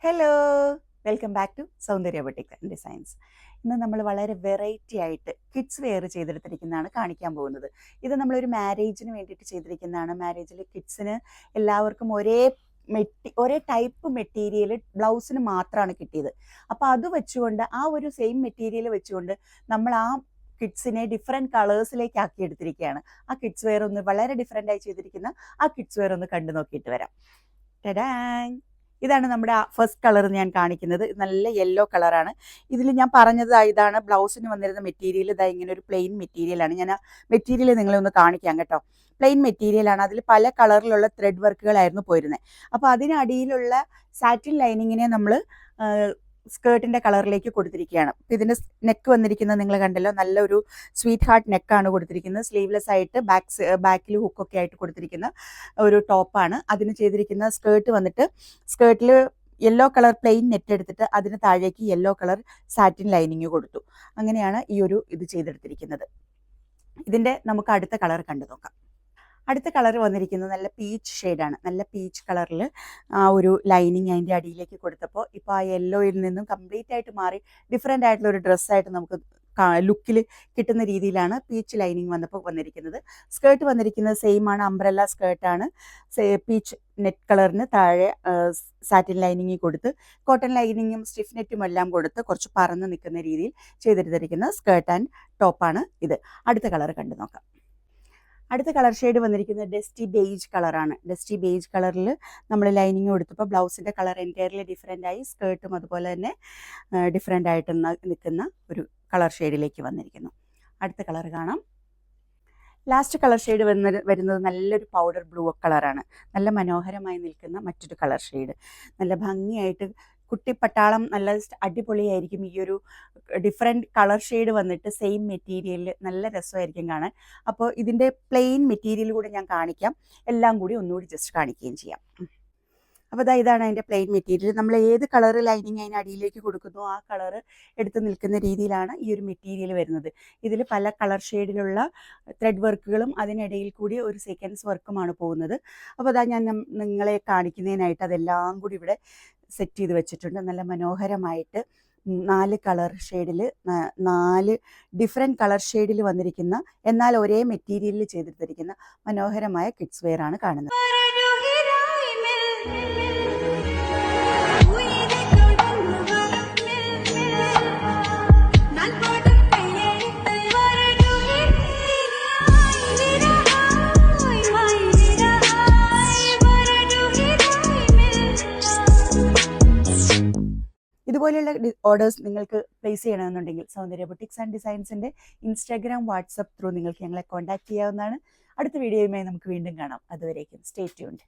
Hello, welcome back to സൗന്ദര്യ boutique and designs. ഇന്ന് നമ്മൾ വളരെ വെറൈറ്റി ആയിട്ട് കിഡ്സ് വെയർ ചെയ്തെടുത്തിരിക്കുന്നതാണ് കാണിക്കാൻ പോകുന്നത്. ഇത് നമ്മളൊരു മാരേജിന് വേണ്ടിയിട്ട് ചെയ്തിരിക്കുന്നതാണ്. മാരേജിൽ കിഡ്സിന് എല്ലാവർക്കും ഒരേ ടൈപ്പ് മെറ്റീരിയൽ ബ്ലൗസിന് മാത്രമാണ് കിട്ടിയത്. അപ്പോൾ അത് വെച്ചുകൊണ്ട് ആ ഒരു സെയിം മെറ്റീരിയൽ വെച്ചുകൊണ്ട് നമ്മൾ ആ കിഡ്സിനെ ഡിഫറെൻറ്റ് കളേഴ്സിലേക്ക് ആക്കി എടുത്തിരിക്കുകയാണ്. ആ കിഡ്സ് വെയർ ഒന്ന് വളരെ ഡിഫറെൻ്റ് ആയി ചെയ്തിരിക്കുന്ന ആ കിഡ്സ് വെയർ ഒന്ന് കണ്ടു നോക്കിയിട്ട് വരാം. ടഡാങ്! ഇതാണ് നമ്മുടെ ഫസ്റ്റ് കളർ ഞാൻ കാണിക്കുന്നത്. നല്ല യെല്ലോ കളറാണ്. ഇതിൽ ഞാൻ പറഞ്ഞത് ഇതാണ് ബ്ലൗസിന് വന്നിരുന്ന മെറ്റീരിയൽ. ഇതാ ഇങ്ങനെ ഒരു പ്ലെയിൻ മെറ്റീരിയലാണ്. ഞാൻ ആ മെറ്റീരിയൽ നിങ്ങളെ ഒന്ന് കാണിക്കാം കേട്ടോ. പ്ലെയിൻ മെറ്റീരിയലാണ്. അതിൽ പല കളറിലുള്ള ത്രെഡ് വർക്കുകളായിരുന്നു പോയിരുന്നത്. അപ്പോൾ അതിനടിയിലുള്ള സാറ്റിൻ ലൈനിങ്ങിനെ നമ്മൾ സ്കേർട്ടിൻ്റെ കളറിലേക്ക് കൊടുത്തിരിക്കുകയാണ്. അപ്പോൾ ഇതിൻ്റെ നെക്ക് വന്നിരിക്കുന്നത് നിങ്ങൾ കണ്ടല്ലോ, നല്ലൊരു സ്വീറ്റ് ഹാർട്ട് നെക്കാണ് കൊടുത്തിരിക്കുന്നത്. സ്ലീവ്ലെസ് ആയിട്ട് ബാക്കിൽ ഹുക്കൊക്കെ ആയിട്ട് കൊടുത്തിരിക്കുന്ന ഒരു ടോപ്പാണ്. അതിന് ചെയ്തിരിക്കുന്ന സ്കേർട്ട് വന്നിട്ട് സ്കേർട്ടിൽ യെല്ലോ കളർ പ്ലെയിൻ നെറ്റ് എടുത്തിട്ട് അതിന് താഴേക്ക് യെല്ലോ കളർ സാറ്റിൻ ലൈനിങ് കൊടുത്തു. അങ്ങനെയാണ് ഇത് ചെയ്തെടുത്തിരിക്കുന്നത്. ഇതിൻ്റെ നമുക്ക് അടുത്ത കളർ കണ്ടു നോക്കാം. അടുത്ത കളർ വന്നിരിക്കുന്നത് നല്ല പീച്ച് ഷെയ്ഡാണ്. നല്ല പീച്ച് കളറിൽ ആ ഒരു ലൈനിങ് അതിൻ്റെ അടിയിലേക്ക് കൊടുത്തപ്പോൾ ഇപ്പോൾ ആ യെല്ലോയിൽ നിന്നും കംപ്ലീറ്റ് ആയിട്ട് മാറി ഡിഫറെൻ്റ് ആയിട്ടുള്ള ഒരു ഡ്രസ്സായിട്ട് നമുക്ക് ലുക്കിൽ കിട്ടുന്ന രീതിയിലാണ് പീച്ച് ലൈനിങ് വന്നിരിക്കുന്നത്. സ്കേർട്ട് വന്നിരിക്കുന്നത് സെയിം ആണ്, അംബ്രല്ല സ്കേർട്ടാണ്. പീച്ച് നെറ്റ് കളറിന് താഴെ സാറ്റിൻ ലൈനിങ് കൊടുത്ത് കോട്ടൺ ലൈനിങ്ങും സ്റ്റിഫ് നെറ്റും എല്ലാം കൊടുത്ത് കുറച്ച് പറന്ന് നിൽക്കുന്ന രീതിയിൽ ചെയ്തെടുത്തിരിക്കുന്ന സ്കേർട്ട് ആൻഡ് ടോപ്പാണ് ഇത്. അടുത്ത കളർ കണ്ടു നോക്കാം. അടുത്ത കളർ ഷെയ്ഡ് വന്നിരിക്കുന്നത് ഡസ്റ്റി ബേജ് കളറാണ്. ഡസ്റ്റി ബേജ് കളറിൽ നമ്മൾ ലൈനിങ് കൊടുത്തപ്പോൾ ബ്ലൗസിൻ്റെ കളർ എൻറ്റയർലി ഡിഫറെൻ്റ് ആയി, സ്കേർട്ടും അതുപോലെ തന്നെ ഡിഫറെൻ്റ് ആയിട്ട് നിൽക്കുന്ന ഒരു കളർ ഷെയ്ഡിലേക്ക് വന്നിരിക്കുന്നു. അടുത്ത കളർ കാണാം. ലാസ്റ്റ് കളർ ഷെയ്ഡ് വരുന്നത് നല്ലൊരു പൗഡർ ബ്ലൂ കളറാണ്. നല്ല മനോഹരമായി നിൽക്കുന്ന മറ്റൊരു കളർ ഷെയ്ഡ്. നല്ല ഭംഗിയായിട്ട് കുട്ടിപ്പട്ടാളം നല്ല അടിപൊളിയായിരിക്കും. ഈ ഒരു ഡിഫറെൻറ്റ് കളർ ഷെയ്ഡ് വന്നിട്ട് സെയിം മെറ്റീരിയലിൽ നല്ല രസമായിരിക്കും കാണാൻ. അപ്പോൾ ഇതിൻ്റെ പ്ലെയിൻ മെറ്റീരിയൽ കൂടി ഞാൻ കാണിക്കാം, എല്ലാം കൂടി ഒന്നുകൂടി ജസ്റ്റ് കാണിക്കുകയും ചെയ്യാം. അപ്പോൾ ഇതാണ് അതിൻ്റെ പ്ലെയിൻ മെറ്റീരിയൽ. നമ്മൾ ഏത് കളർ ലൈനിങ് അതിന് അടിയിലേക്ക് കൊടുക്കുന്നു ആ കളർ എടുത്ത് നിൽക്കുന്ന രീതിയിലാണ് ഈ ഒരു മെറ്റീരിയൽ വരുന്നത്. ഇതിൽ പല കളർ ഷെയ്ഡിലുള്ള ത്രെഡ് വർക്കുകളും അതിനിടയിൽ കൂടി ഒരു സീക്വൻസ് വർക്കുമാണ് പോകുന്നത്. അപ്പോൾ ഞാൻ നിങ്ങളെ കാണിക്കുന്നതിനായിട്ട് അതെല്ലാം കൂടി ഇവിടെ സെറ്റ് ചെയ്ത് വെച്ചിട്ടുണ്ട്. നല്ല മനോഹരമായിട്ട് 4 കളർ ഷെയ്ഡിൽ 4 ഡിഫറെൻറ്റ് കളർ ഷെയ്ഡിൽ വന്നിരിക്കുന്ന എന്നാൽ ഒരേ മെറ്റീരിയലിൽ ചെയ്തെടുത്തിരിക്കുന്ന മനോഹരമായ കിഡ്സ് വെയർ ആണ് കാണുന്നത്. ഇതുപോലെയുള്ള ഓർഡേഴ്സ് നിങ്ങൾക്ക് പ്ലേസ് ചെയ്യണമെന്നുണ്ടെങ്കിൽ സൗന്ദര്യ boutiques and ഡിസൈൻസിൻ്റെ Instagram, WhatsApp through നിങ്ങൾക്ക് ഞങ്ങളെ കോൺടാക്ട് ചെയ്യാവുന്നതാണ്. അടുത്ത വീഡിയോയുമായി നമുക്ക് വീണ്ടും കാണാം. അതുവരേക്കും സ്റ്റേ ട്യൂൺഡ്.